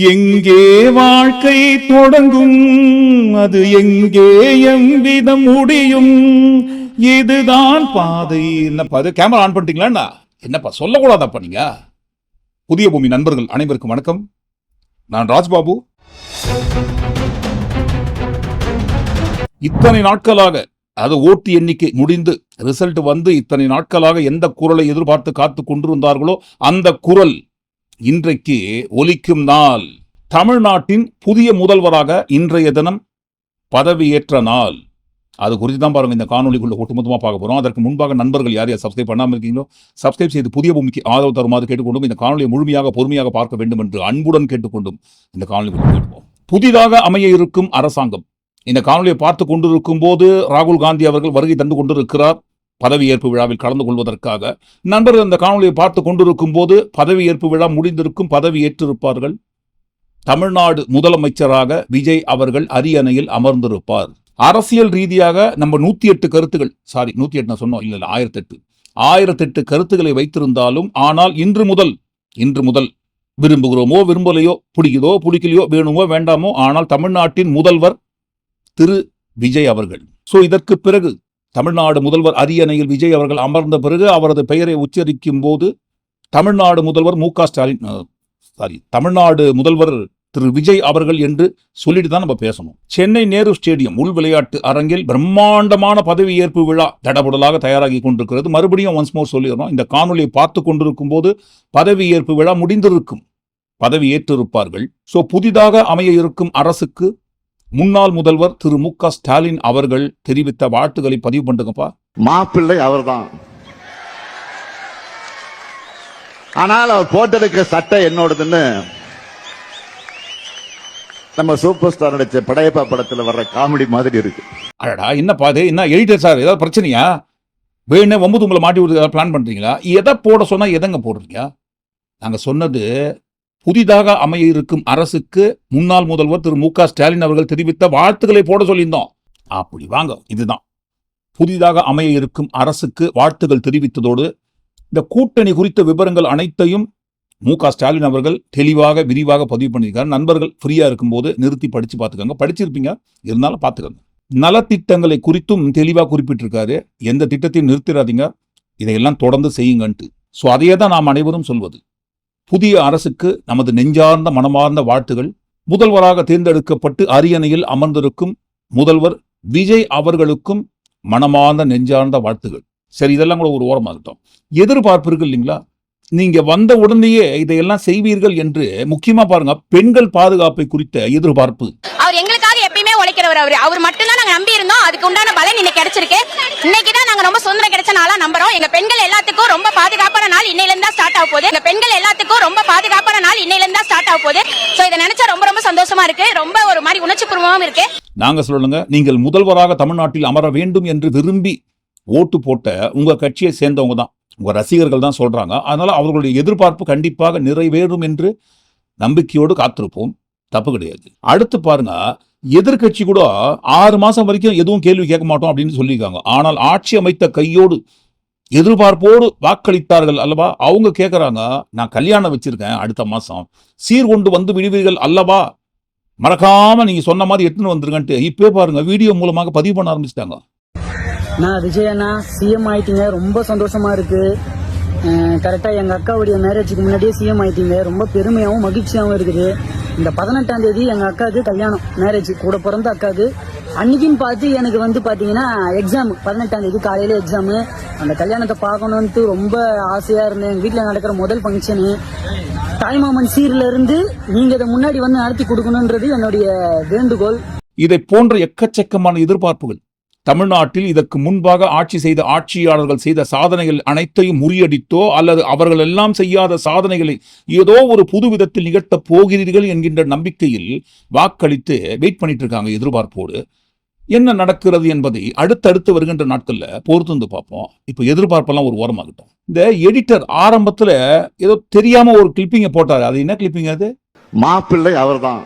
எங்கே வாழ்க்கை தொடங்கும், அது எங்கே எவ்விதம் முடியும், இதுதான் பாதை. என்னப்பா அது கேமரா ஆன் பண்ணிட்டீங்களா? என்னப்பா சொல்லக்கூடாதப்பா நீங்க? புதிய பூமி நண்பர்கள் அனைவருக்கும் வணக்கம். நான் ராஜ்பாபு. இத்தனை நாட்களாக அது ஓட்டு எண்ணிக்கை முடிந்து ரிசல்ட் வந்து இத்தனை நாட்களாக எந்த குரலை எதிர்பார்த்து காத்து கொண்டிருந்தார்களோ அந்த குரல் இன்றைக்கு ஒலிக்கும் நாள். தமிழ்நாட்டின் புதிய முதல்வராக இன்றைய தினம் பதவியேற்ற நாள். அது குறித்து தான் பாருங்க இந்த காணொலிக்குள்ள ஒட்டுமொத்தமாக பார்க்க போறோம். அதற்கு முன்பாக நண்பர்கள் யார் யார் சப்ஸ்கிரைப் பண்ணாமல் இருக்கீங்களோ சப்ஸ்கிரைப் செய்து புதிய பூமிக்கு ஆதரவு தருமாறு கேட்டுக்கொண்டும் இந்த காணொலியை முழுமையாக பொறுமையாக பார்க்க வேண்டும் என்று அன்புடன் கேட்டுக்கொண்டும் இந்த காணொலிக்குள்ள கேட்டுப்போம். புதிதாக அமைய இருக்கும் அரசாங்கம். இந்த காணொலியை பார்த்து கொண்டிருக்கும் போது ராகுல் காந்தி அவர்கள் வருகை தந்து கொண்டிருக்கிறார் பதவியேற்பு விழாவில் கலந்து கொள்வதற்காக. நண்பர்கள் இந்த காணொலியை பார்த்து கொண்டிருக்கும் போது பதவியேற்பு விழா முடிந்திருக்கும், பதவி ஏற்றிருப்பார்கள். தமிழ்நாடு முதலமைச்சராக விஜய் அவர்கள் அரியணையில் அமர்ந்திருப்பார். அரசியல் ரீதியாக நம்ம 108 கருத்துகள், 108 நான் சொன்னோம் இல்ல 1008 கருத்துக்களை வைத்திருந்தாலும், ஆனால் இன்று முதல் விரும்புகிறோமோ விரும்பலையோ, பிடிக்குதோ பிடிக்கலையோ, வேணுமோ வேண்டாமோ, ஆனால் தமிழ்நாட்டின் முதல்வர் திரு விஜய் அவர்கள். சோ இதற்கு பிறகு தமிழ்நாடு முதல்வர் அரியணையில் விஜய் அவர்கள் அமர்ந்த பிறகு அவரது பெயரை உச்சரிக்கும் போது தமிழ்நாடு முதல்வர் தமிழ்நாடு முதல்வர் திரு விஜய் அவர்கள் என்று சொல்லிட்டு தான் நம்ம பேசணும். சென்னை நேரு ஸ்டேடியம் உள் விளையாட்டு அரங்கில் பிரம்மாண்டமான பதவியேற்பு விழா தடபுடலாக தயாராகி கொண்டிருக்கிறது. மறுபடியும் ஒன்ஸ் மோர் சொல்லிடுறோம், இந்த காணொலியை பார்த்து கொண்டிருக்கும் போது பதவியேற்பு விழா முடிந்திருக்கும், பதவி ஏற்றிருப்பார்கள். சோ புதிதாக அமைய இருக்கும் அரசுக்கு முன்னாள் முதல்வர் திரு மு.க. ஸ்டாலின் அவர்கள் தெரிவித்த வாழ்த்துக்களை பதிவு பண்ணுங்கப்பா. மாப்பிள்ளை அவர்தான், ஆனால் அவர் போட்டிருக்க சட்டை என்னோடதுன்னு நம்ம சூப்பர் ஸ்டார் நடிச்ச படையப்பா படத்துல வர்ற காமெடி மாதிரி இருக்கு. அடடா என்னப்பா அது, என்ன எடிட்டர் சார் ஏதாவது பிரச்சனையா? வேணே ஒன்பது உங்களை மாட்டி விடுறது பிளான் பண்றீங்களா? எதை போட சொன்னா எதங்க போடுறீங்க? நாங்க சொன்னது புதிதாக அமைய இருக்கும் அரசுக்கு முன்னாள் முதல்வர் திரு மு.க. ஸ்டாலின் அவர்கள் தெரிவித்த வாழ்த்துக்களை போட சொல்லியிருந்தோம். அப்படி வாங்க, இதுதான் புதிதாக அமைய இருக்கும் அரசுக்கு வாழ்த்துக்கள் தெரிவித்ததோடு இந்த கூட்டணி குறித்த விவரங்கள் அனைத்தையும் மு.க. ஸ்டாலின் அவர்கள் தெளிவாக விரிவாக பதிவு பண்ணியிருக்காரு. நண்பர்கள் ஃப்ரீயா இருக்கும்போது நிறுத்தி படிச்சு பார்த்துக்கோங்க. படிச்சிருப்பீங்க, இருந்தாலும் பார்த்துக்கோங்க. நலத்திட்டங்களை குறித்தும் தெளிவாக குறிப்பிட்டிருக்காரு. எந்த திட்டத்தையும் நிறுத்திடாதீங்க, இதையெல்லாம் தொடர்ந்து செய்யுங்கன்ட்டு. ஸோ அதையே தான் நாம் அனைவரும் சொல்வது. புதிய அரசுக்கு நமது நெஞ்சார்ந்த மனமார்ந்த வாழ்த்துகள். முதல்வராக தேர்ந்தெடுக்கப்பட்டு அரியணையில் அமர்ந்திருக்கும் முதல்வர் விஜய் அவர்களுக்கும் மனமார்ந்த நெஞ்சார்ந்த வாழ்த்துகள். சரி, இதெல்லாம் கூட ஒரு ஓரமாகட்டும். எதிர்பார்ப்பு இருக்கு இல்லைங்களா? நீங்க வந்த உடனேயே இதையெல்லாம் செய்வீர்கள் என்று. முக்கியமா பாருங்க, பெண்கள் பாதுகாப்பை குறித்த எதிர்பார்ப்பு. அவர் எங்களுக்காக எப்பயுமே உழைக்கிறவர். அவர் மட்டும் தான் நாங்க நம்பி இருந்தோம். அதுக்கு உண்டான பலன் இன்னைக்கு கிடைச்சிருக்கு. இன்னைக்கு தான் நாங்க ரொம்ப சுதந்திரம் கிடைச்ச நாளா நம்புறோம். எங்க பெண்கள் எல்லாத்துக்கும் ரொம்ப பாதுகாப்பான நாள் இன்னையில இருந்தா ஸ்டார்ட் ஆக போகுது. எங்க பெண்கள் எல்லாத்துக்கும் ரொம்ப பாதுகாப்பான நாள் இன்னையில இருந்தா ஸ்டார்ட் ஆக போகுது. சோ இதை நினைச்சா ரொம்ப ரொம்ப சந்தோஷமா இருக்கு. ரொம்ப ஒரு மாதிரி உணர்ச்சிபூர்வமாவும் இருக்கு. நாங்க சொல்லுங்க, நீங்கள் முதல்வராக தமிழ்நாட்டில் அமர வேண்டும் என்று விரும்பி ஓட்டு போட்ட உங்க கட்சியை சேர்ந்தவங்க தான், உங்க ரசிகர்கள் தான் சொல்றாங்க. அதனால அவர்களுடைய எதிர்பார்ப்பு கண்டிப்பாக நிறைவேறும் என்று நம்பிக்கையோடு காத்திருப்போம். தப்பு கிடையாது. அடுத்து பாருங்க, எதிர்கட்சி கூட 6 மாசம் வரைக்கும் எதுவும் கேள்வி கேட்க மாட்டோம் அப்படின்னு சொல்லியிருக்காங்க. ஆனால் ஆட்சி அமைத்த கையோடு எதிர்பார்ப்போடு வாக்களித்தார்கள் அல்லவா? அவங்க கேட்கறாங்க, நான் கல்யாணம் வச்சிருக்கேன் அடுத்த மாசம், சீர் கொண்டு வந்து விடுவீர்கள் அல்லவா, மறக்காம நீங்க சொன்ன மாதிரி எடுத்துன்னு வந்துருங்கன்ட்டு இப்பே பாருங்க வீடியோ மூலமாக பதிவு பண்ண ஆரம்பிச்சிட்டாங்க. நான் விஜய் அண்ணா சிஎம் ஆயிட்டீங்க, ரொம்ப சந்தோஷமா இருக்கு. கரெக்டா எங்க அக்காவுடைய மேரேஜுக்கு முன்னாடியே சிஎம் ஆயிட்டீங்க, ரொம்ப பெருமையாகவும் மகிழ்ச்சியாகவும் இருக்குது. இந்த 18ஆம் தேதி எங்க அக்காவுக்கு கல்யாணம், மேரேஜ், கூட பிறந்த அக்காவுக்கு. அன்னைக்குன்னு பார்த்து எனக்கு வந்து பாத்தீங்கன்னா எக்ஸாம், 18ஆம் தேதி காலையில எக்ஸாமு. அந்த கல்யாணத்தை பார்க்கணுன்ட்டு ரொம்ப ஆசையா இருந்தேன். எங்க வீட்டுல நடக்கிற முதல் ஃபங்க்ஷனு. தாய்மாமன் சீர்ல இருந்து நீங்க இதை முன்னாடி வந்து நடத்தி கொடுக்கணும்ன்றது என்னுடைய வேண்டுகோள். இதை போன்ற எக்கச்சக்கமான எதிர்பார்ப்புகள். தமிழ்நாட்டில் இதற்கு முன்பாக ஆட்சி செய்த ஆட்சியாளர்கள் செய்த சாதனைகள் அனைத்தையும் முறியடித்தோ அல்லது அவர்கள் எல்லாம் செய்யாத சாதனைகளை ஏதோ ஒரு புது விதத்தில் நிகழ்த்த போகிறீர்கள் என்கின்ற நம்பிக்கையில் வாக்களித்து வெயிட் பண்ணிட்டு இருக்காங்க எதிர்பார்ப்போடு. என்ன நடக்கிறது என்பதை அடுத்தடுத்து வருகின்ற நாட்கள்ல பொறுத்து பார்ப்போம். இப்ப எதிர்பார்ப்பெல்லாம் ஒரு ஓரமாகட்டும். இந்த எடிட்டர் ஆரம்பத்துல ஏதோ தெரியாம ஒரு கிளிப்பிங்க போட்டாரு. அது என்ன கிளிப்பிங்? அது மாப்பிள்ளை அவர்தான்,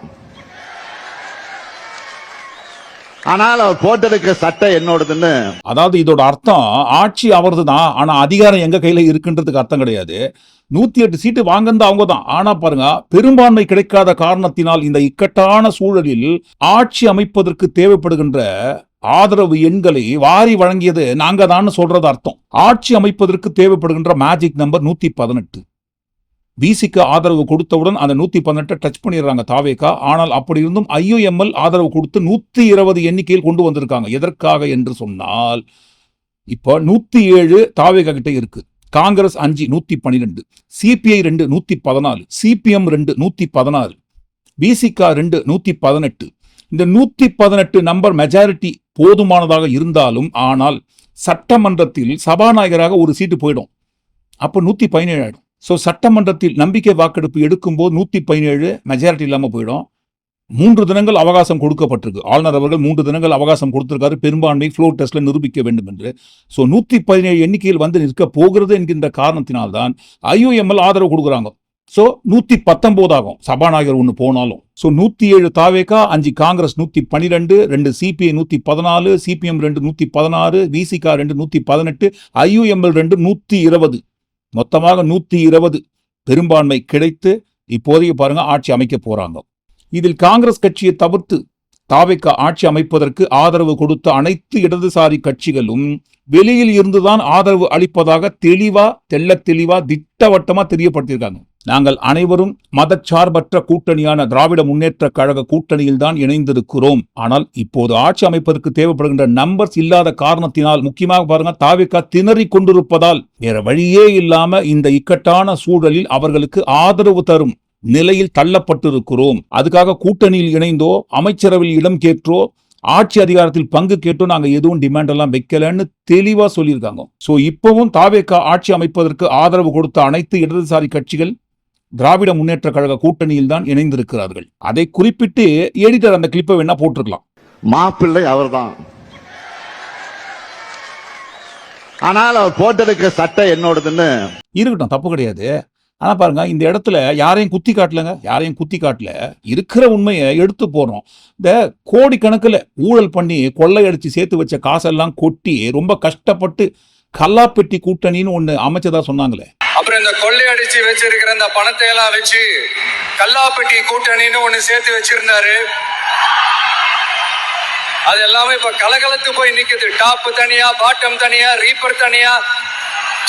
ஆனால் அவர் போட்டிருக்க சட்டை என்னோடதுன்னு. அதாவது இதோட அர்த்தம் ஆட்சி அவரது தான், ஆனா அதிகாரம் எங்க கையில இருக்குன்றதுக்கு அர்த்தம் கிடையாது. 108 சீட்டு வாங்குறது அவங்க தான். ஆனா பாருங்க, பெரும்பான்மை கிடைக்காத காரணத்தினால் இந்த இக்கட்டான சூழலில் ஆட்சி அமைப்பதற்கு தேவைப்படுகின்ற ஆதரவு எண்களை வாரி வழங்கியது நாங்க தான் சொல்றது அர்த்தம். ஆட்சி அமைப்பதற்கு தேவைப்படுகின்ற மேஜிக் நம்பர் 118. விசிக்கு ஆதரவு கொடுத்தவுடன் அந்த 118 டச் பண்ணிடுறாங்க தாவேகா. ஆனால் அப்படி இருந்தும் ஐயுஎம்எல் ஆதரவு கொடுத்து 120 எண்ணிக்கையில் கொண்டு வந்திருக்காங்க. எதற்காக என்று சொன்னால், இப்போ 107 தாவேகா கிட்ட இருக்கு, காங்கிரஸ் 5 112, சிபிஐ 2 114, சிபிஎம் 2 116, விசிகா 2 118. இந்த 118 நம்பர் மெஜாரிட்டி போதுமானதாக இருந்தாலும், ஆனால் சட்டமன்றத்தில் சபாநாயகராக ஒரு சீட்டு போயிடும். அப்போ 117 ஆயிடும். ஸோ சட்டமன்றத்தில் நம்பிக்கை வாக்கெடுப்பு எடுக்கும்போது 117 மெஜாரிட்டி இல்லாமல் போயிடும். 3 தினங்கள் அவகாசம் கொடுக்கப்பட்டிருக்கு. ஆளுநர் அவர்கள் 3 தினங்கள் அவகாசம் கொடுத்திருக்காரு, பெரும்பான்மை ஃப்ளோர் டெஸ்ட்ல நிரூபிக்க வேண்டும் என்று. ஸோ 117 எண்ணிக்கையில் வந்து நிற்க போகிறது என்கின்ற காரணத்தினால்தான் ஐயுஎம்எல் ஆதரவு கொடுக்குறாங்க. ஸோ 119 ஆகும் சபாநாயகர் ஒன்று போனாலும். ஸோ 107 தாவேகா, 5 Congress 112, 2 CBI 114, CPM 2 116, Visika 2 118, IUML 2 120, மொத்தமாக 120 பெரும்பான்மை கிடைத்து இப்போதைக்கு பாருங்க ஆட்சி அமைக்க போறாங்க. இதில் காங்கிரஸ் கட்சியை தவிர்த்து தாவேகா ஆட்சி அமைப்பதற்கு ஆதரவு கொடுத்த அனைத்து இடதுசாரி கட்சிகளும் வெளியில் இருந்துதான் ஆதரவு அளிப்பதாக தெள்ளத் தெளிவா திட்டவட்டமா தெரியப்படுத்தியிருக்காங்க. நாங்கள் அனைவரும் மதச்சார்பற்ற கூட்டணியான திராவிட முன்னேற்ற கழக கூட்டணியில் தான் இணைந்திருக்கிறோம். ஆனால் இப்போது ஆட்சி அமைப்பதற்கு தேவைப்படுகின்ற நம்பர்ஸ் இல்லாத காரணத்தினால், முக்கியமாக பாருங்க, தாவேகா திணறி கொண்டிருப்பதால் வேற வழியே இல்லாம இந்த இக்கட்டான சூழலில் அவர்களுக்கு ஆதரவு தரும் நிலையில் தள்ளப்பட்டிருக்கிறோம். அதுக்காக கூட்டணியில் இணைந்தோ அமைச்சரவையில் இடம் கேட்டோ ஆட்சி அதிகாரத்தில் பங்கு கேட்டோ நாங்க எதுவும் டிமாண்ட் எல்லாம் வைக்கலன்னு தெளிவா சொல்லியிருக்காங்க. சோ இப்பவும் தாவேகா ஆட்சி அமைப்பதற்கு ஆதரவு கொடுத்த அனைத்து இடதுசாரி கட்சிகள் திராவிட முன்னேற்ற கழக கூட்டணியில் தான் இணைந்திருக்கிறார்கள். அதை குறிப்பிட்டு எடிட்டர் அந்த கிளிப்பை வேணா போட்டிருக்கலாம். மாப்பிள்ளை அவர்தான், ஆனால் அவர் போட்டிருக்க சட்டை என்னோடதுன்னு. இருக்கட்டும், தப்பு கிடையாது. ஆனா பாருங்க, இந்த இடத்துல யாரையும் குத்தி காட்டல, இருக்கிற உண்மையை எடுத்து போறோம். இந்த கோடிக்கணக்கில் ஊழல் பண்ணி கொள்ளையடிச்சு சேர்த்து வச்ச காசெல்லாம் கொட்டி ரொம்ப கஷ்டப்பட்டு கல்லாப்பெட்டி கூட்டணின்னு ஒண்ணு அமைச்சதா சொன்னாங்களே. அப்புறம் இந்த கொள்ளையடிச்சு வச்சிருக்கிற இந்த பணத்தை எல்லாம் வச்சு கல்லாப்பெட்டி கூட்டணின்னு ஒண்ணு சேர்த்து வச்சிருந்தாரு. அது எல்லாமே இப்ப கலகலத்து போய் நிக்குது. டாப் தனியா, பாட்டம் தனியா, ரீப்பர் தனியா,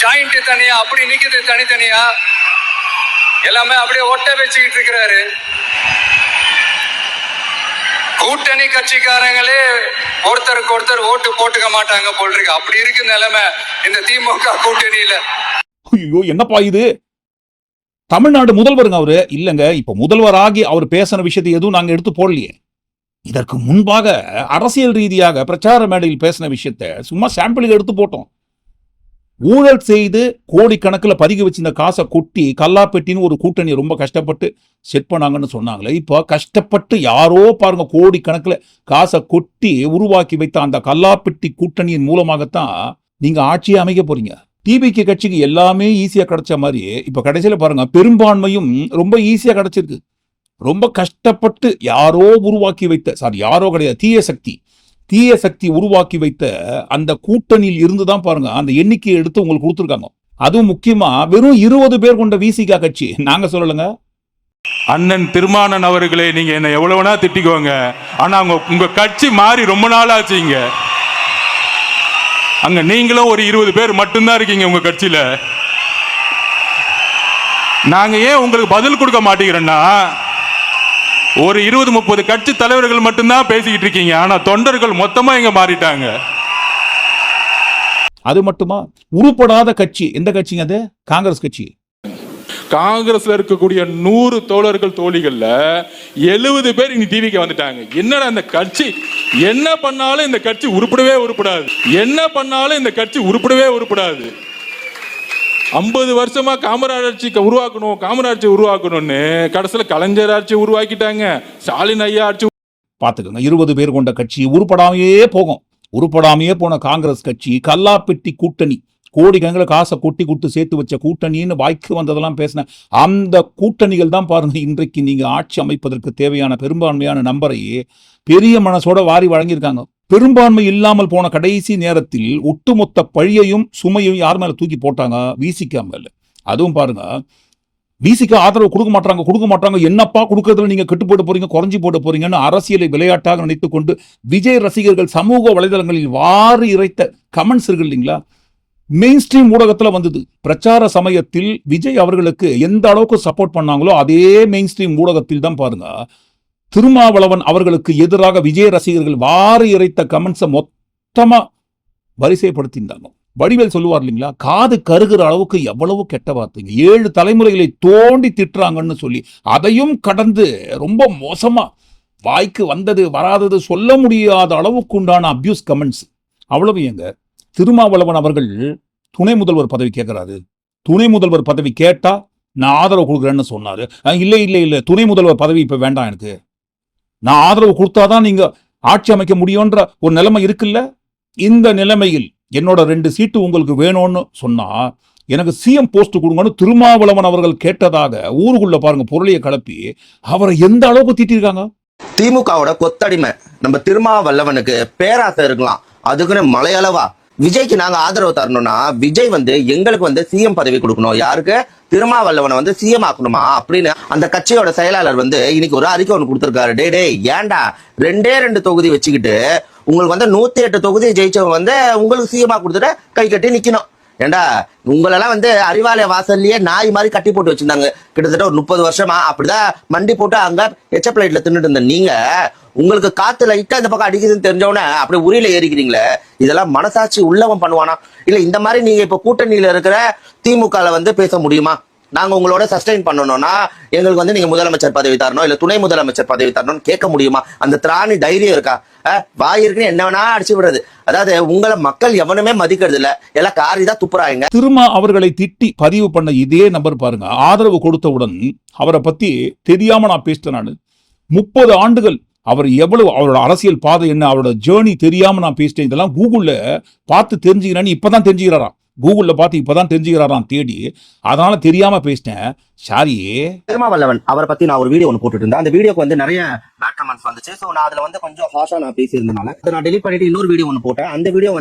ஜாயிண்ட் தனியா, அப்படி நிக்குது தனித்தனியா. எல்லாமே அப்படியே ஒட்ட வச்சுக்கிட்டு இருக்கிறாரு. கூட்டணி கட்சிக்காரங்களே ஒருத்தருக்கு ஒருத்தர் ஓட்டு போட்டுக்க மாட்டாங்க போல் இருக்கு. அப்படி இருக்கு நிலைமை இந்த திமுக கூட்டணியில. ஐயோ, என்னப்பா இது? தமிழ்நாடு முதல்வருங்க அவரு. இல்லங்க, இப்ப முதல்வராகி அவர் பேசின விஷயத்தை எதுவும் நாங்க எடுத்து போடலையே. இதற்கு முன்பாக அரசியல் ரீதியாக பிரச்சார மேடையில் பேசின விஷயத்தை சும்மா சாம்பிளுக்கு எடுத்து போட்டோம். ஊழல் செய்து கோடிக்கணக்கில் பதுக்கி வச்சு இந்த காசை கொட்டி கல்லாப்பெட்டின்னு ஒரு கூட்டணி ரொம்ப கஷ்டப்பட்டு செட் பண்ணாங்கன்னு சொன்னாங்களே. இப்போ கஷ்டப்பட்டு யாரோ பாருங்க கோடிக்கணக்கில் காசை கொட்டி உருவாக்கி வைத்த அந்த கல்லாப்பெட்டி கூட்டணியின் மூலமாகத்தான் நீங்க ஆட்சியை அமைக்க போறீங்க. டிபிகே கட்சிக்கு எல்லாமே ஈஸியா கிடைச்ச மாதிரி இப்ப கடைசியில பாருங்க பெரும்பான்மையும் ரொம்ப ஈஸியா கிடைச்சிருக்கு. ரொம்ப கஷ்டப்பட்டு யாரோ உருவாக்கி வைத்த, யாரோ கிடையாது, தீய சக்தி உருவாக்கி வைத்த அந்த கூட்டணியில் இருந்துதான் பாருங்க அந்த எண்ணிக்கையை எடுத்து உங்களுக்கு கொடுத்துருக்காங்க. அதுவும் முக்கியமா வெறும் 20 பேர் கொண்ட விசிகா கட்சி. நாங்க சொல்லலங்க, அண்ணன் திருமானன் அவர்களே, நீங்க என்ன எவ்வளவு வேணா திட்டிக்கோங்க, ஆனா உங்க கட்சி மாறி ரொம்ப நாள் ஆச்சுங்க. அங்க நீங்களும் ஒரு 20 பேர் மட்டும்தான் இருக்கீங்க உங்க கட்சியில. நாங்க ஏன் உங்களுக்கு பதில் கொடுக்க மாட்டேங்கிறோம்னா, ஒரு 20-30 கட்சி தலைவர்கள் மட்டும்தான் பேசிக்கிட்டு இருக்கீங்க, ஆனா தொண்டர்கள் மொத்தமா இங்க மாறிட்டாங்க. அது மட்டுமா, உருப்படாத கட்சி எந்த கட்சிங்க? அது காங்கிரஸ் கட்சி. காங்கிரஸ்ல இருக்கக்கூடிய 100 தோழர்கள் தோழிகள்ல 70 பேர் இனி டிவிக்கு வந்துட்டாங்க. என்னடா இந்த கட்சி என்ன பண்ணாலும் இந்த கட்சி உருப்படவே உருப்படாது. 50 வருஷமா காமராட்சி உருவாக்கணும்னு கடைசியில கலைஞர் ஆட்சி உருவாக்கிட்டாங்க, ஸ்டாலின் ஐயா ஆட்சி. பாத்துக்கோங்க, 20 பேர் கொண்ட கட்சி உருப்படாமையே போன காங்கிரஸ் கட்சி, கல்லாப்பெட்டி கூட்டணி, கோடிக்கணக்கில் காசை கொட்டி கொடுத்து சேர்த்து வச்ச கூட்டணின்னு வாய்க்கு வந்ததெல்லாம் பேசின அந்த கூட்டணிகள் தான் பாருங்க இன்றைக்கு நீங்க ஆட்சி அமைப்பதற்கு தேவையான பெரும்பான்மையான நம்பரை பெரிய மனசோட வாரி வழங்கியிருக்காங்க. பெரும்பான்மை இல்லாமல் போன கடைசி நேரத்தில் ஒட்டுமொத்த பழியையும் சுமையும் யார் மேல தூக்கி போட்டாங்க? விசிக மேல. அதுவும் பாருங்க, விசிக ஆதரவு கொடுக்க மாட்டாங்க, என்னப்பா கொடுக்கறதுல நீங்க கெட்டு போட்டு போறீங்க, குறைஞ்சி போட்டு போறீங்கன்னு அரசியலை விளையாட்டாக நினைத்துக் கொண்டு விஜய் ரசிகர்கள் சமூக வலைதளங்களில் வாரி இறைத்த கமெண்ட்ஸ் இருக்கு இல்லைங்களா, மெயின் ஸ்ட்ரீம் ஊடகத்துல வந்தது. பிரச்சார சமயத்தில் விஜய் அவர்களுக்கு எந்த அளவுக்கு சப்போர்ட் பண்ணாங்களோ அதே மெயின் ஸ்ட்ரீம் ஊடகத்தில் தான் பாருங்க திருமாவளவன் அவர்களுக்கு எதிராக விஜய் ரசிகர்கள் வாரி இறைத்த கமெண்ட்ஸை மொத்தமா வரிசைப்படுத்தியிருந்தாங்க. வடிவேல் சொல்லுவார் இல்லைங்களா, காது கருகிற அளவுக்கு எவ்வளவு கெட்ட வார்த்தைங்க, 7 தலைமுறைகளை தோண்டி திட்டுறாங்கன்னு சொல்லி அதையும் கடந்து ரொம்ப மோசமா வாய்க்கு வந்தது வராதது சொல்ல முடியாத அளவுக்கு உண்டான அபியூஸ் கமெண்ட்ஸ். அவ்வளவு ஏங்க, திருமாவளவன் அவர்கள் துணை முதல்வர் பதவி கேட்கிறாரு. துணை முதல்வர் பதவி கேட்டா நான் ஆதரவு கொடுக்குறேன்னு சொன்னாரு. இல்ல துணை முதல்வர் பதவி இப்ப வேண்டாம், எனக்கு நான் ஆதரவு கொடுத்தாதான் நீங்க ஆட்சி அமைக்க முடியும்ன்ற ஒரு நிலைமை இருக்குல்ல. இந்த நிலைமையில் என்னோட 2 சீட்டு உங்களுக்கு வேணும்னு சொன்னா எனக்கு சிஎம் போஸ்ட் கொடுங்கன்னு திருமாவளவன் அவர்கள் கேட்டதாக ஊருக்குள்ள பாருங்க பொருளையை கிளப்பி அவரை எந்த அளவுக்கு திட்டிருக்காங்க. திமுகவோட கொத்தடிமை நம்ம திருமாவளவனுக்கு பேராசை இருக்கலாம், அதுக்குன்னு மலையளவா விஜய்க்கு நாங்க ஆதரவு தரணும்னா விஜய் எங்களுக்கு சிஎம் பதவி கொடுக்கணும், யாருக்கு? திருமாவளவனை சிஎம் ஆக்கணுமா அப்படின்னு அந்த கட்சியோட செயலாளர் இன்னைக்கு ஒரு அறிக்கை ஒன்று கொடுத்திருக்காரு. டே ஏன்டா 2 தொகுதி வச்சுக்கிட்டு உங்களுக்கு 108 தொகுதி ஜெயிச்சவங்க உங்களுக்கு சிஎம் கொடுத்துட்டு கை கட்டி நிக்கணும். ஏண்டா உங்களெல்லாம் அறிவாலய வாசல்லையே நாய் மாதிரி கட்டி போட்டு வச்சிருந்தாங்க கிட்டத்தட்ட ஒரு 30 வருஷமா. அப்படிதான் மண்டி போட்டு அங்க எச்ச பிளேட்ல தின்னுட்டு இருந்த நீங்க உங்களுக்கு காத்து லைட்டா இந்த பக்கம் அடிக்குதுன்னு தெரிஞ்சவன அப்படியே உரியில ஏறிக்கிறீங்களே, இதெல்லாம் மனசாட்சி உள்ளவன் பண்ணுவானா? இல்ல இந்த மாதிரி நீங்க இப்ப கூட்டணியில இருக்கிற திமுகல பேச முடியுமா? நாங்க உங்களோட சஸ்டைன் பண்ணணும்னா எங்களுக்கு நீங்க முதலமைச்சர் பதவி தரணும், இல்ல துணை முதலமைச்சர் பதவி தரணும்னு கேட்க முடியுமா? அந்த திராணி தைரியம் இருக்கா? வாய் இருக்குன்னு என்ன வேணா அடிச்சு விடுறது. அதாவது உங்களை மக்கள் எவனுமே மதிக்கிறது இல்ல, எல்லாம் காரி தான் துப்புறாங்க. திருமா அவர்களை திட்டி பதிவு பண்ண இதே நபர் பாருங்க, ஆதரவு கொடுத்தவுடன் அவரை பத்தி தெரியாம நான் பேசிட்டேன். நான் 30 ஆண்டுகள் அவர் எவ்வளவு அவரோட அரசியல் பாதை என்ன, அவரோட ஜேர்னி தெரியாம நான் பேசிட்டேன். இதெல்லாம் கூகுள்ல பார்த்து தெரிஞ்சுக்கிறேன்னு இப்பதான் தெரிஞ்சுக்கிறாராம். கூகுள்ல பார்த்து இப்பதான் தெரிஞ்சுக்கிறாராம் தேடி, அதனால தெரியாம பேசிட்டேன். சாரி. திருமாவளவன் அவரை பத்தி நான் ஒரு வீடியோ ஒன்று போட்டுட்டு இருந்தேன். அந்த வீடியோக்கு நிறைய பேட் கமெண்ட்ஸ் வந்துச்சு. ஸோ நான் அதுல கொஞ்சம் ஹாஷா நான் பேசியிருந்தனால நான் டெலிட் பண்ணிட்டு இன்னொரு வீடியோ ஒன்று போட்டேன். அந்த வீடியோ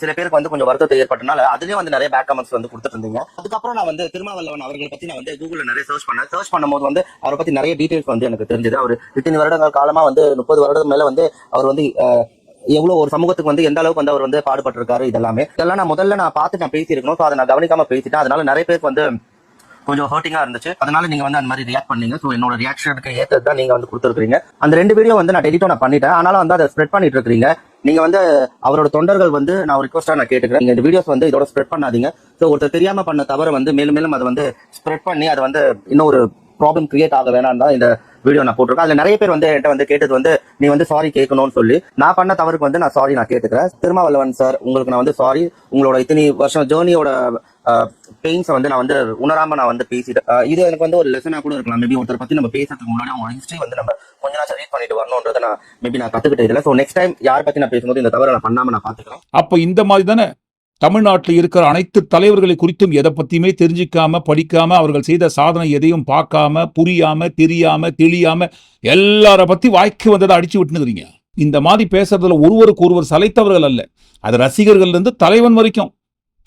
சில பேருக்கு கொஞ்சம் வருத்தத்தை ஏற்பட்டனால அதுலயே நிறைய பேட் கமெண்ட்ஸ் கொடுத்துட்டு இருந்தீங்க. அதுக்கப்புறம் நான் திருமாவளவன் அவர்களை பத்தி நான் கூகுள்ல நிறைய சர்ச் பண்ணும்போது அவரை பத்தி நிறைய டீடைல்ஸ் எனக்கு தெரிஞ்சது. அவர் 18 வருடங்கள் காலமா 30 வருடம் மேல அவர் எவ்வளவு ஒரு சமூகத்துக்கு எந்த அளவுக்கு அவர் பாடுபட்டு இருக்காரு. இதெல்லாம் நான் முதல்ல பார்த்து நான் பேசியிருக்கணும். அதை நான் கவனிக்காம பேசிட்டேன். அதனால நிறைய பேருக்கு கொஞ்சம் ஹர்ட்டிங்கா இருந்துச்சு. அதனால நீங்க அந்த மாதிரி ரியாக்ட் பண்ணீங்க. ஸோ என்னோட ரியாக்ஷனுக்கு ஏற்றதான் நீங்க கொடுத்துருக்கீங்க. அந்த 2 வீடியோ நான் டெலிட்டோ நான் பண்ணிட்டேன். ஆனாலும் அதை ஸ்ப்ரெட் பண்ணிட்டு இருக்கீங்க. நீங்க அவரோட தொண்டர்கள் நான் ரிக்வஸ்டா நான் கேட்டுக்கிறேன், நீங்க இந்த வீடியோஸ் இதோட ஸ்ப்ரெட் பண்ணாதீங்க. ஸோ ஒருத்தர் தெரியாம பண்ண தவிர மேலும் மேலும் அதை ஸ்ப்ரெட் பண்ணி அதை இன்னொரு ப்ராப்ளம் கிரியேட் ஆக வேணாம் தான் இந்த வீடியோ நான் போட்டிருக்கேன். அதுல நிறைய பேர் என்கிட்ட கேட்டது நீ சாரி கேட்கணும்னு சொல்லி. நான் பண்ண தவறுக்கு நான் சாரி நான் கேட்டுக்கிறேன். திருமாவளவன் சார், உங்களுக்கு நான் சாரி. உங்களோட இத்தனை வருஷம் ஜேர்னியோட பெயின்ஸை நான் உணராம நான் பேசிட்டேன். இது எனக்கு ஒரு லெசனா கூட இருக்கலாம். மேபி ஒருத்தர் பத்தி நம்ம பேசுறதுக்கு முன்னாடி அவங்க ஹிஸ்டரி நம்ம கொஞ்ச நாள் ரீட் பண்ணிட்டு வரணும்ன்றதை நான் மேபி நான் கத்துக்கிட்டே இல்லை. ஸோ நெக்ஸ்ட் டைம் யார் பத்தி நான் பேசும்போது இந்த தவறை நான் பண்ணாம நான் பாத்துக்கிறேன். அப்ப இந்த மாதிரி தானே தமிழ்நாட்டில் இருக்கிற அனைத்து தலைவர்களை குறித்தும் எதை பத்தியுமே தெரிஞ்சிக்காம படிக்காம அவர்கள் செய்த சாதனை எதையும் பார்க்காம புரியாம தெரியாம தெளியாம எல்லார பத்தி வாய்க்கு வந்ததை அடிச்சு விட்டுனுறீங்க. இந்த மாதிரி பேசுறதுல ஒருவருக்கு ஒருவர் சலைத்தவர்கள் அல்ல, அது ரசிகர்கள் இருந்து தலைவன் வரைக்கும்.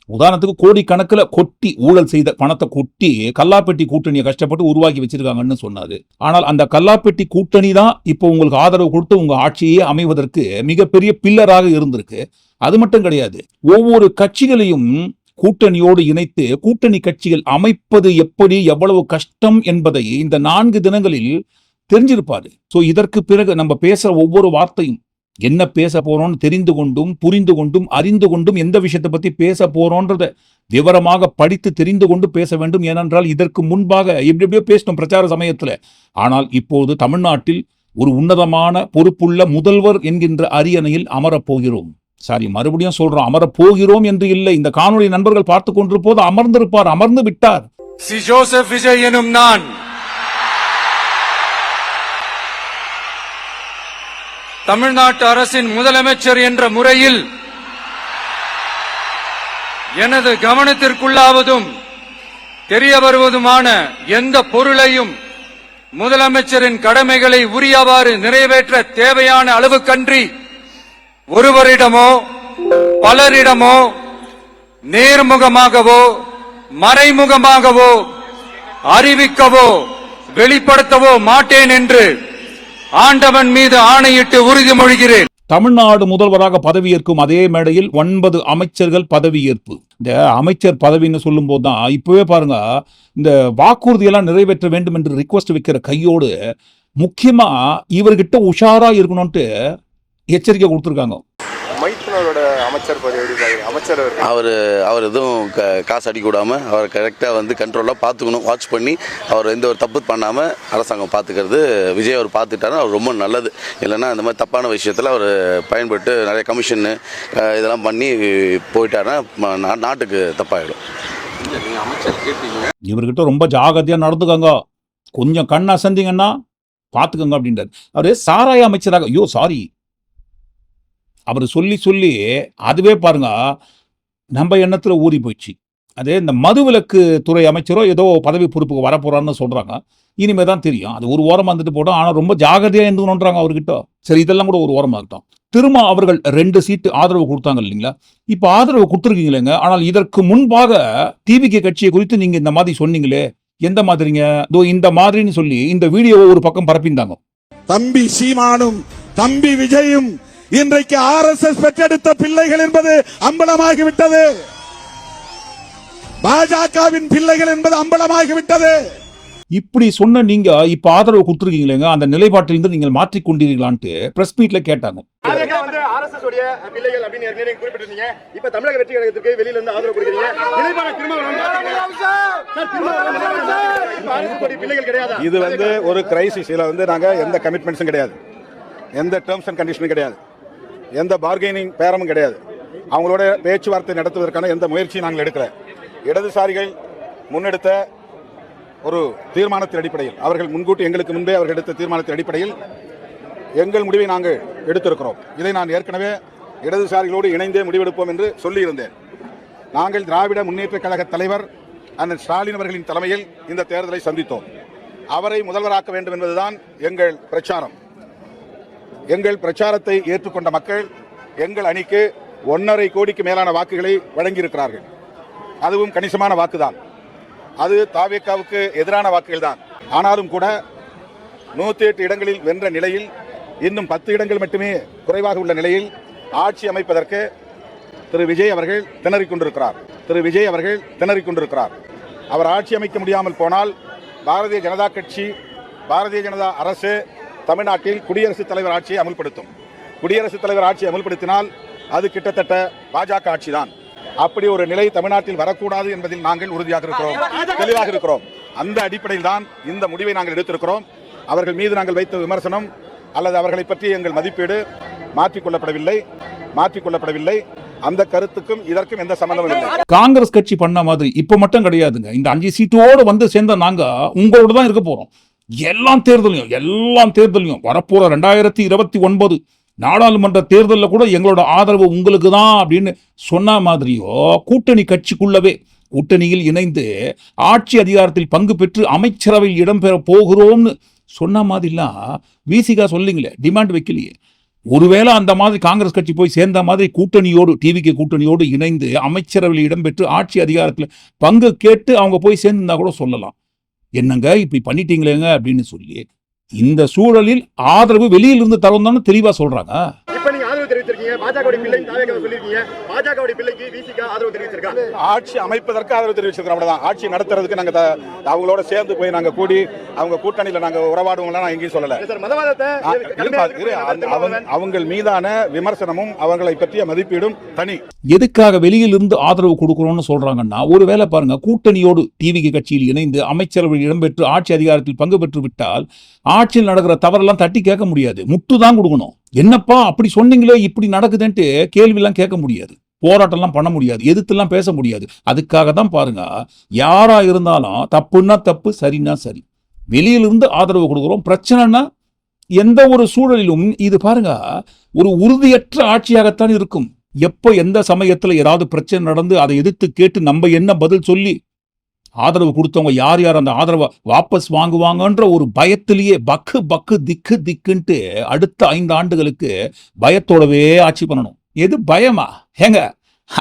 உதாரணத்துக்கு கோடிக்கணக்கில் கொட்டி ஊழல் செய்த பணத்தை கொட்டி கல்லாப்பெட்டி கூட்டணியை கஷ்டப்பட்டு உருவாக்கி வச்சிருக்காங்கன்னு சொன்னாரு. ஆனால் அந்த கல்லாப்பெட்டி கூட்டணி தான் இப்போ உங்களுக்கு ஆதரவு கொடுத்து உங்க ஆட்சியே அமைவதற்கு மிகப்பெரிய பில்லராக இருந்திருக்கு. அது மட்டும் கிடையாது, ஒவ்வொரு கட்சிகளையும் கூட்டணியோடு இணைத்து கூட்டணி கட்சிகள் அமைப்பது எப்படி எவ்வளவு கஷ்டம் என்பதை இந்த 4 தினங்களில் தெரிஞ்சிருப்பாரு. சோ இதற்கு பிறகு நம்ம பேசுற ஒவ்வொரு வார்த்தையும் என்ன பேச போறோம்னு தெரிந்து கொண்டும் புரிந்து கொண்டும் அறிந்து கொண்டும் எந்த விஷயத்தை பத்தி பேச போறோன்றத விவரமாக படித்து தெரிந்து கொண்டு பேச வேண்டும். ஏனென்றால் இதற்கு முன்பாக எப்படியோ பேசணும் பிரச்சார சமயத்துல. ஆனால் இப்போது தமிழ்நாட்டில் ஒரு உன்னதமான பொறுப்புள்ள முதல்வர் என்கின்ற அரியணையில் அமரப்போகிறோம். சாரி, மறுபடியும் சொல்றோம், அமரப் போகிறோம் என்று இல்லை. இந்த காணொளி நண்பர்கள் பார்த்து கொண்டிருப்போது அமர்ந்திருப்பார், அமர்ந்து விட்டார். சி ஜோசப் விஜய் எனும் நான் தமிழ்நாட்டு அரசின் முதலமைச்சர் என்ற முறையில் எனது கவனத்திற்குள்ளாவதும் தெரிய வருவதுமான எந்த பொருளையும் முதலமைச்சரின் கடமைகளை உரியவாறு நிறைவேற்ற தேவையான அளவுக்கன்றி ஒருவரிடமோ பலரிடமோ நேர்முகமாகவோ மறைமுகமாகவோ அறிவிக்கவோ வெளிப்படுத்தவோ மாட்டேன் என்று ஆண்டவன் மீது ஆணையிட்டு உறுதிமொழிகிறேன். தமிழ்நாடு முதல்வராக பதவியேற்கும் அதே மேடையில் 9 அமைச்சர்கள் பதவியேற்பு. இந்த அமைச்சர் பதவின்னு சொல்லும் போதுதான் இப்பவே பாருங்க, இந்த வாக்குறுதியெல்லாம் நிறைவேற்ற வேண்டும் என்று ரிக்வஸ்ட் வைக்கிற கையோடு முக்கியமா இவர்கிட்ட உஷாரா இருக்கணும்ட்டு எச்சரிக்கை கொடுத்துருக்காங்க. மைத்துனரோட அமைச்சர் பதவி அமைச்சர் அவர் எதுவும் காசு அடிக்க விடாமல் அவர் கரெக்டாக வந்து கண்ட்ரோலாக பார்த்துக்கணும், வாட்ச் பண்ணி அவர் எந்த ஒரு தப்பு பண்ணாமல் அரசாங்கம் பார்த்துக்கிறது. விஜய் அவர் பார்த்துக்கிட்டாருன்னா அவர் ரொம்ப நல்லது. இல்லைன்னா இந்த மாதிரி தப்பான விஷயத்தில் அவர் பயன்பட்டு நிறைய கமிஷன்னு இதெல்லாம் பண்ணி போயிட்டாருன்னா நாட்டுக்கு தப்பாயிடும். இவர்கிட்ட ரொம்ப ஜாகிரதையா நடந்துக்கங்க, கொஞ்சம் கண் அசந்திங்கன்னா பார்த்துக்கோங்க அப்படின்றார். அவரு சாராய அமைச்சராக, ஐயோ சாரி, அவர் சொல்லி சொல்லி அதுவே பாருங்க நம்ம எண்ணத்துல ஊறி போயிடுச்சு. அதே இந்த மதுவிலக்கு துறை அமைச்சரோ ஏதோ பதவி பொறுப்புக்கு வரப்போறான்னு சொல்றாங்க. இனிமே தான் தெரியும். அது ஒரு ஓரமா வந்துட்டு போட்டோம். ஆனா ரொம்ப ஜாகிரதையா இருந்துக்கணுன்றாங்க அவர்கிட்ட. சரி, இதெல்லாம் கூட ஒரு ஓரமா இருக்கட்டும். திரும்ப அவர்கள் 2 சீட்டு ஆதரவு கொடுத்தாங்க இல்லைங்களா? இப்ப ஆதரவு கொடுத்துருக்கீங்களேங்க. ஆனால் இதற்கு முன்பாக டிவிகே கட்சியை குறித்து நீங்க இந்த மாதிரி சொன்னீங்களே, எந்த மாதிரிங்க? இந்த மாதிரின்னு சொல்லி இந்த வீடியோவை ஒரு பக்கம் பரப்பிந்தாங்க. தம்பி சீமானும் தம்பி விஜயும் இன்றைக்கு RSS பெற்றெடுத்த பிள்ளைகள் என்பது அம்பலமாகிவிட்டது. பாஜகவின் பிள்ளைகள் என்பது அம்பலமாகிவிட்டது. இப்படி சொன்ன நீங்க இப்ப ஆதரவு கொடுத்துருக்கீங்களேங்க, அந்த நிலைப்பாட்டிலிருந்து நீங்கள் மாற்றிக் கொண்டீர்களான்ட்டு பிரஸ் மீட்ல கேட்டாங்க. RSS உடைய பிள்ளைகள் அப்படின்னு ஏற்கனவே குறிப்பிட்டிருந்தீங்க. இப்ப தமிழக வெற்றி கழகத்துக்கு வெளியில இருந்து ஆதரவு கொடுக்கிறீங்க. இது வந்து ஒரு கிரைசிஸ். இதுல வந்து நாங்க எந்த கமிட்மெண்ட்ஸும் கிடையாது, எந்த டேர்ம்ஸ் அண்ட் கண்டிஷனும் கிடையாது, எந்த பார்கெனிங் பேரமும் கிடையாது. அவங்களோட பேச்சுவார்த்தை நடத்துவதற்கான எந்த முயற்சியும் நாங்கள் எடுக்கல. இடதுசாரிகள் முன்னெடுத்த ஒரு தீர்மானத்தின் அடிப்படையில், அவர்கள் முன்கூட்டி எங்களுக்கு முன்பே அவர்கள் எடுத்த தீர்மானத்தின் அடிப்படையில் எங்கள் முடிவை நாங்கள் எடுத்திருக்கிறோம். இதை நான் ஏற்கனவே இடதுசாரிகளோடு இணைந்தே முடிவெடுப்போம் என்று சொல்லியிருந்தேன். நாங்கள் திராவிட முன்னேற்ற கழக தலைவர் அண்ணன் ஸ்டாலின் அவர்களின் தலைமையில் இந்த தேர்தலை சந்தித்தோம். அவரை முதல்வராக்க வேண்டும் என்பதுதான் எங்கள் பிரச்சாரம். எங்கள் பிரச்சாரத்தை ஏற்றுக்கொண்ட மக்கள் எங்கள் அணிக்கு 1.5 கோடிக்கு மேலான வாக்குகளை வழங்கியிருக்கிறார்கள். அதுவும் கணிசமான வாக்குதான். அது தாவேகாவுக்கு எதிரான வாக்குகள் தான். ஆனாலும் கூட 108 இடங்களில் வென்ற நிலையில் இன்னும் 10 இடங்கள் மட்டுமே குறைவாக உள்ள நிலையில் ஆட்சி அமைப்பதற்கு திரு விஜய் அவர்கள் திணறிக் கொண்டிருக்கிறார். அவர் ஆட்சி அமைக்க முடியாமல் போனால் பாரதிய ஜனதா கட்சி, பாரதிய ஜனதா அரசு தமிழ்நாட்டில் குடியரசுத் தலைவர் ஆட்சியை அமல்படுத்தும். குடியரசுத் தலைவர் ஆட்சியை அமல்படுத்தினால் அது கிட்டத்தட்ட பாஜக ஆட்சி தான். அப்படி ஒரு நிலை தமிழ்நாட்டில் வரக்கூடாது என்பதில் நாங்கள் உறுதியாக இருக்கிறோம், தெளிவாக இருக்கிறோம். அந்த அடிப்படையில் தான் இந்த முடிவை நாங்கள் எடுத்திருக்கிறோம். அவர்கள் மீது நாங்கள் வைத்த விமர்சனம் அல்லது அவர்களை பற்றி எங்கள் மதிப்பீடு மாற்றிக்கொள்ளப்படவில்லை. அந்த கருத்துக்கும் இதற்கும் எந்த சம்பந்தமும் இல்லை. காங்கிரஸ் கட்சி பண்ண மாதிரி இப்ப மட்டும் கிடையாதுங்க. இந்த 5 சீட்டோடு வந்து சேர்ந்த நாங்க உங்களோட தான் இருக்க போறோம். எல்லா தேர்தலையும் வரப்போற 2029 நாடாளுமன்ற தேர்தலில் கூட எங்களோட ஆதரவு உங்களுக்கு தான் அப்படின்னு சொன்ன மாதிரியோ, கூட்டணி கட்சிக்குள்ளவே கூட்டணியில் இணைந்து ஆட்சி அதிகாரத்தில் பங்கு பெற்று அமைச்சரவையில் இடம்பெற போகிறோம்னு சொன்ன மாதிரிலாம் விசிகா சொல்லிங்களே, டிமாண்ட் வைக்கலையே. ஒருவேளை அந்த மாதிரி காங்கிரஸ் கட்சி போய் சேர்ந்த மாதிரி கூட்டணியோடு, டிவிகே கூட்டணியோடு இணைந்து அமைச்சரவையில் இடம்பெற்று ஆட்சி அதிகாரத்தில் பங்கு கேட்டு அவங்க போய் சேர்ந்திருந்தா கூட சொல்லலாம், என்னங்க இப்படி பண்ணிட்டீங்களேங்க அப்படின்னு சொல்லி. இந்த சூழலில் ஆதரவு வெளியிலிருந்து தரணும் தெளிவா சொல்றாங்க. இப்ப நீங்க ஆதரவு தெரிவிச்சிருக்கீங்க. பாஜக பிள்ளை சொல்லிருக்கீங்க. பாஜக பிள்ளைக்கு விசிகா ஆதரவு தெரிவிச்சிருக்காங்க. ஆட்சி அமைப்பதற்கு ஆதரவு தெரிவிச்சிருக்கிறோம். அவ்வளவுதான். ஆட்சி நடத்துறதுக்கு நாங்க அவங்களோட சேர்ந்து போய் நாங்க கூடி அவங்க கூட்டணியில நாங்க உறவாடுவோம்லாம் நான் எங்கேயும் சொல்லல. அவங்க மீதான விமர்சனமும் அவங்களை பற்றிய மதிப்பீடும் தனி. எதுக்காக வெளியிலிருந்து ஆதரவு கொடுக்கணும்னு சொல்றாங்கன்னா, ஒருவேளை பாருங்க, கூட்டணியோடு டிவிகே கட்சியில் இணைந்து அமைச்சரவையில் இடம்பெற்று ஆட்சி அதிகாரத்தில் பங்கு பெற்று விட்டால் ஆட்சியில் நடக்கிற தவறெல்லாம் தட்டி கேட்க முடியாது, முட்டுதான் கொடுக்கணும். என்னப்பா அப்படி சொன்னீங்களே, இப்படி நடக்குதுன்ட்டு கேள்வியெல்லாம் கேட்க முடியாது, போராட்டம்லாம் பண்ண முடியாது, எதிர்த்துலாம் பேச முடியாது. அதுக்காக தான் பாருங்க, யாரா இருந்தாலும் தப்புன்னா தப்பு, சரின்னா சரி, வெளியிலிருந்து ஆதரவு கொடுக்குறோம். பிரச்சனைனா எந்த ஒரு சூழலிலும் இது பாருங்க ஒரு உறுதியற்ற ஆட்சியாகத்தான் இருக்கும். எப்போ எந்த சமயத்துல ஏதாவது பிரச்சனை நடந்து அதை எதிர்த்து கேட்டு நம்ம என்ன பதில் சொல்லி ஆதரவு கொடுத்தவங்க யார் யார் அந்த ஆதரவை வாபஸ் வாங்குவாங்கன்ற ஒரு பயத்திலேயே பக்கு திக்கு திக்குன்ட்டு அடுத்த 5 ஆண்டுகளுக்கு பயத்தோடவே ஆட்சி பண்ணணும். எது பயமா? ஏங்க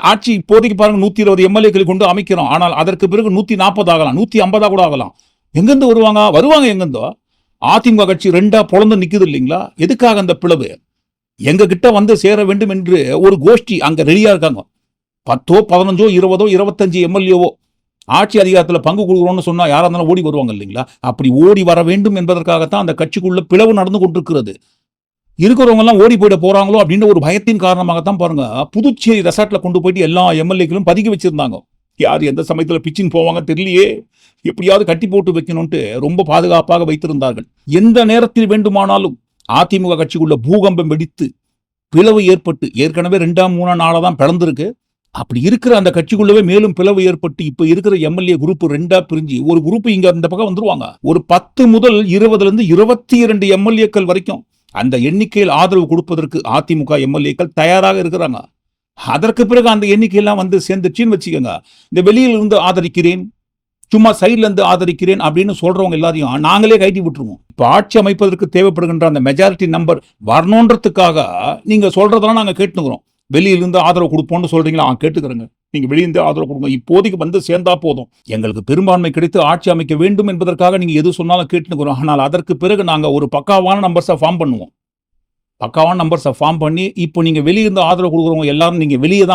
ஆட்சி இப்போதைக்கு பாருங்க 120 எம்எல்ஏக்களை கொண்டு அமைக்கிறோம். ஆனால் அதற்கு பிறகு 140 ஆகலாம், 150 கூட ஆகலாம். எங்கிருந்து வருவாங்க எங்கிருந்தோ. அதிமுக கட்சி 2ஆ பொழந்து நிக்குது இல்லைங்களா? எதுக்காக அந்த பிளவு? எங்க கிட்ட வந்து சேர வேண்டும் என்று ஒரு கோஷ்டி அங்க ரெடியா இருக்காங்க. 10, 15, 20, 25 எம்எல்ஏவோ ஆட்சி அதிகாரத்தில் பங்கு கொடுக்குறோம்னு சொன்னா யாரா இருந்தாலும் ஓடி வருவாங்க இல்லைங்களா? அப்படி ஓடி வர வேண்டும் என்பதற்காகத்தான் அந்த கட்சிக்குள்ள பிளவு நடந்து கொண்டிருக்கிறது. இருக்கிறவங்க எல்லாம் ஓடி போயிட போறாங்களோ அப்படின்ற ஒரு பயத்தின் காரணமாகத்தான் பாருங்க புதுச்சேரி ரெசார்ட்ல கொண்டு போயிட்டு எல்லா எம்எல்ஏக்களும் பதுக்கி வச்சிருந்தாங்க. யார் எந்த சமயத்தில் பிச்சின்னு போவாங்க தெரியலையே, எப்படியாவது கட்டி போட்டு வைக்கணும்ட்டு ரொம்ப பாதுகாப்பாக வைத்திருந்தார்கள். எந்த நேரத்தில் வேண்டுமானாலும் அதிமுக கட்சிக்குள்ள பூகம்பம் வெடித்து பிளவு ஏற்பட்டு ஏற்கனவே 2ஆம் 3ஆம் நாளா தான் பிளந்திருக்கு. அப்படி இருக்கிற அந்த கட்சிக்குள்ளவே மேலும் பிளவு ஏற்பட்டு இப்ப இருக்கிற எம்எல்ஏ குரூப் 2ஆ பிரிஞ்சு ஒரு குரூப் இங்க இந்த பக்கம் வந்துருவாங்க. ஒரு 10 முதல் 20 22 எம்எல்ஏக்கள் வரைக்கும் அந்த எண்ணிக்கையில் ஆதரவு கொடுப்பதற்கு அதிமுக எம்எல்ஏக்கள் தயாராக இருக்கிறாங்க. அதற்கு பிறகு அந்த எண்ணிக்கையெல்லாம் வந்து சேர்ந்துச்சின்னு வச்சுக்கோங்க. இந்த வெளியில இருந்து ஆதரிக்கிறேன், சும்மா சைட்ல இருந்து ஆதரிக்கிறேன் அப்படின்னு சொல்றவங்க எல்லாரையும் நாங்களே கைட்டி விட்டுருவோம். இப்ப ஆட்சி அமைப்பதற்கு தேவைப்படுகின்ற அந்த மெஜாரிட்டி நம்பர் வரணுன்றதுக்காக நீங்க சொல்றதெல்லாம் நாங்க கேட்டுக்கிறோம். வெளியிலிருந்து ஆதரவு கொடுப்போம்னு சொல்றீங்களா? கேட்டுக்கிறேங்க. நீங்க வெளியிருந்து ஆதரவு கொடுங்க, இப்போதைக்கு வந்து சேர்ந்தா போதும். எங்களுக்கு பெரும்பான்மை கிடைத்து ஆட்சி அமைக்க வேண்டும் என்பதற்காக நீங்க எது சொன்னாலும் கேட்டுக்கிறோம். ஆனால் அதற்கு பிறகு நாங்க ஒரு பக்காவான நம்பர்ஸை ஃபார்ம் பண்ணுவோம். பக்காவான நம்பர்ஸை ஃபார்ம் பண்ணி இப்போ நீங்க வெளியிருந்து ஆதரவு கொடுக்குறவங்க எல்லாரும் நீங்க வெளியே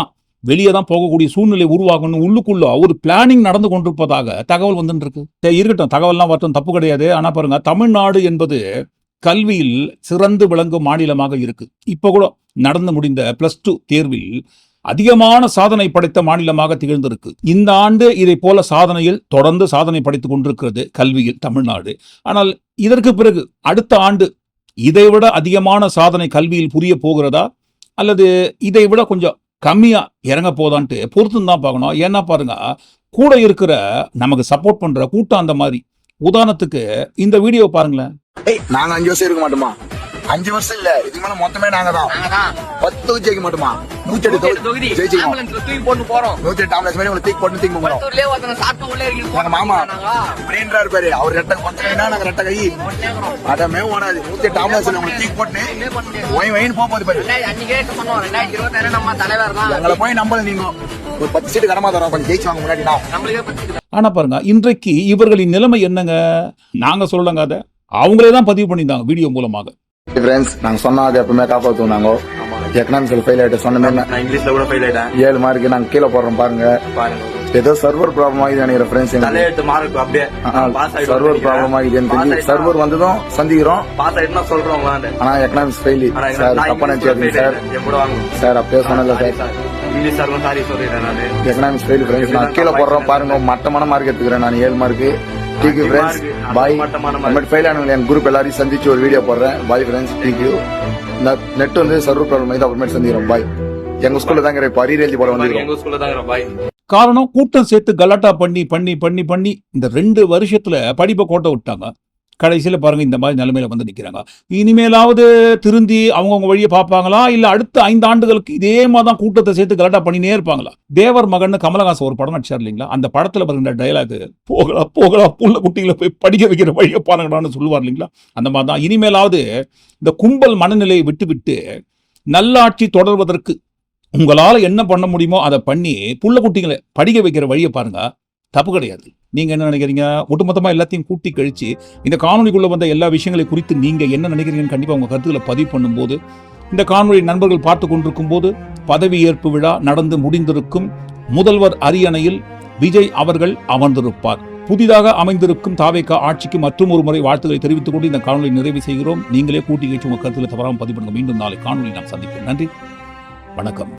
தான் போகக்கூடிய சூழ்நிலை உருவாகணும். உள்ளுக்குள்ள ஒரு பிளானிங் நடந்து கொண்டிருப்பதாக தகவல் வந்துட்டு இருக்கு. இருக்கட்டும், தகவல்லாம் வரட்டும், தப்பு கிடையாது. ஆனா பாருங்க, தமிழ்நாடு என்பது கல்வியில் சிறந்து விளங்கும் மாநிலமாக இருக்கு. இப்ப கூட நடந்து முடிந்த +2 தேர்வில் அதிகமான சாதனை படைத்த மாநிலமாக திகழ்ந்திருக்கு. இந்த ஆண்டு இதை போல சாதனையில் தொடர்ந்து சாதனை படைத்துக் கொண்டிருக்கிறது கல்வியில் தமிழ்நாடு. ஆனால் இதற்கு பிறகு அடுத்த ஆண்டு இதைவிட அதிகமான சாதனை கல்வியில் புரிய போகிறதா அல்லது இதை விட கொஞ்சம் கம்மியா இறங்க போதான்ட்டு பொறுத்து தான் பார்க்கணும். ஏன்னா பாருங்க, கூட இருக்கிற நமக்கு சப்போர்ட் பண்ற கூட்டம் அந்த மாதிரி. உதாரணத்துக்கு இந்த வீடியோ பாருங்களேன். நாங்க 5 வருஷம் இருக்க மாட்டோமா? 5 வருஷம் இல்ல, இதுக்கு மேல மொத்தமே நாங்க தான் 10 ஜெயிக்க மாட்டோமா? 108 தொகுதி தூக்கி போட்டு போறோம். 108 ஆம்புலன்ஸ் மாதிரி தூக்கி போட்டு போறோம். எங்க மாமா அப்படின்றா இருப்பாரு, அவர் ரெட்டை கொத்தனா நாங்க ரெட்டை கை அதமே ஓடாது. 108 ஆம்புலன்ஸ் தூக்கி போட்டு வயின்னு போகுது பாரு. எங்களை போய் நம்பல, நீங்க ஒரு 10 சீட்டு கடமா தரோம், கொஞ்சம் ஜெயிச்சு வாங்க முன்னாடி. ஆனா பாருங்க, இன்றைக்கு இவர்களின் நிலைமை என்னங்க? நாங்க சொல்லலங்க, அதை அவங்களே தான் பதிவு பண்ணியிருந்தாங்க வீடியோ மூலமாக. நாங்க சொன்னா அது எப்பவுமே காப்பாத்துவோம். நாங்க எக்கனாமிக்கல் ஃபெயில் ஆயிட்டு சொன்ன மாதிரி இங்கிலீஷ்ல கூட ஃபெயில் ஆயிட்டேன். 7 மார்க்கு நாங்க கீழே போடுறோம் பாருங்க. ஏதோ சர்வர் ப்ராப்ளம் ஆகுது நினைக்கிற ஃப்ரெண்ட்ஸ். சர்வர் ப்ராப்ளம் ஆகுது எனக்கு. சர்வர் வந்ததும் சந்திக்கிறோம், ஆனா எக்கனாமிக்ஸ் ஃபெயில் சார். தப்பா நினைச்சாருங்க சார். சார் அப்பயே சொன்னல சார், எக்கனாமிக்ஸ் ஃபெயில் ஃப்ரெண்ட்ஸ். நான் கீழே போடுறோம் பாருங்க, மட்டமான மார்க் எடுத்துக்கிறேன் நான். 7 மார்க்கு. டிக் யூ ஃப்ரெண்ட்ஸ், பாய். ஃபெயில் ஆனவங்க என் குரூப் எல்லாரையும் சந்திச்சு ஒரு வீடியோ போடுறேன். பாய் ஃப்ரெண்ட்ஸ், டிக் யூ. நெட் வந்து சர்வர் ப்ராப்ளம் ஆகுது, அப்புறமேட்டு சந்திக்கிறோம். பாய். எங்க ஸ்கூல்ல தாங்க இப்ப அரியர் போட வந்து காரணம் கூட்டம் சேர்த்து கலாட்டா பண்ணி இந்த 2 வருஷத்துல படிப்பை கோட்டை விட்டாங்க. கடைசியில பாருங்க இந்த மாதிரி நிலைமையில வந்து நிக்கிறாங்க. இனிமேலாவது திருந்தி அவங்கவுங்க வழியை பார்ப்பாங்களா, இல்ல அடுத்த 5 ஆண்டுகளுக்கு இதே மாதிரிதான் கூட்டத்தை சேர்த்து கலாட்டா பண்ணினே இருப்பாங்களா? தேவர் மகன் கமலஹாசன் ஒரு படம் நடிச்சார் இல்லைங்களா? அந்த படத்துல பாருங்க டைலாக், போகலா புள்ள குட்டிகளை போய் படிக்க வைக்கிற வழியை பாருங்கடான்னு சொல்லுவார் இல்லைங்களா? அந்த மாதிரிதான் இனிமேலாவது இந்த கும்பல் மனநிலையை விட்டு நல்லாட்சி தொடர்வதற்கு உங்களால என்ன பண்ண முடியுமோ அதை பண்ணி புள்ள குட்டிகளை படிக்க வைக்கிற வழியை பாருங்க. தப்பு கிடையாது. நீங்க என்ன நினைக்கிறீங்க? ஒட்டுமொத்தமா எல்லாத்தையும் கூட்டி கழிச்சு இந்த காணொலிக்குள்ள வந்த எல்லா விஷயங்களை குறித்து நீங்க என்ன நினைக்கிறீங்கன்னு கண்டிப்பா உங்க கருத்துக்களை பதிவு பண்ணும்போது, இந்த காணொலி நண்பர்கள் பார்த்து கொண்டிருக்கும் போது பதவியேற்பு விழா நடந்து முடிந்திருக்கும். முதல்வர் அரியணையில் விஜய் அவர்கள் அமர்ந்திருப்பார். புதிதாக அமைந்திருக்கும் தாவேகா ஆட்சிக்கு மற்றும் ஒரு முறை வாழ்த்துக்களை தெரிவித்துக் கொண்டு இந்த காணொலி நிறைவு செய்கிறோம். நீங்களே கூட்டி கழிச்சு உங்க கருத்துக்களை தவறாமல் பதிவு பண்ணுங்க. மீண்டும் நாளை காணொலி நாம் சந்திப்போம். நன்றி, வணக்கம்.